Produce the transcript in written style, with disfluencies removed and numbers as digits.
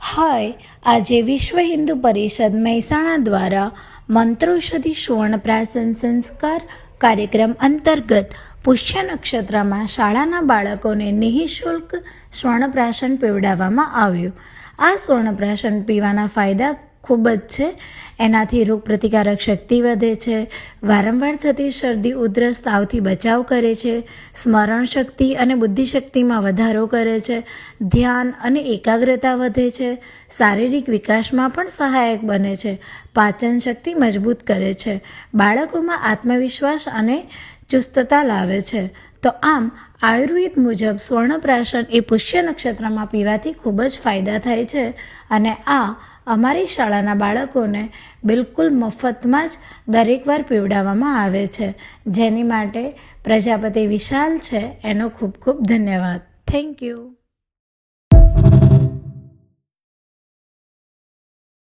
હાય, આજે વિશ્વ હિન્દુ પરિષદ મહેસાણા દ્વારા મંત્રોષધિ સુવર્ણપ્રાશન સંસ્કાર કાર્યક્રમ અંતર્ગત પુષ્ય નક્ષત્રમાં શાળાના બાળકોને નિઃશુલ્ક સ્વર્ણપ્રાશન પીવડાવવામાં આવ્યું. આ સ્વર્ણપ્રાશન પીવાના ફાયદા ખૂબ જ છે. એનાથી રોગ પ્રતિકારક શક્તિ વધે છે, વારંવાર થતી શરદી ઉધરસ તાવથી બચાવ કરે છે, સ્મરણ શક્તિ અને બુદ્ધિશક્તિમાં વધારો કરે છે, ધ્યાન અને એકાગ્રતા વધે છે, શારીરિક વિકાસમાં પણ સહાયક બને છે, પાચન શક્તિ મજબૂત કરે છે, બાળકોમાં આત્મવિશ્વાસ અને ચુસ્તતા લાવે છે. તો આમ આયુર્વેદ મુજબ સ્વર્ણપ્રાશન એ પુષ્ય નક્ષત્રમાં પીવાથી ખૂબ જ ફાયદા થાય છે અને આ અમારી શાળાના બાળકોને બિલકુલ મફતમાં જ દરેક વાર પીવડાવવામાં આવે છે, જેની માટે પ્રજાપતિ વિશાલ છે એનો ખૂબ ખૂબ ધન્યવાદ. Thank you.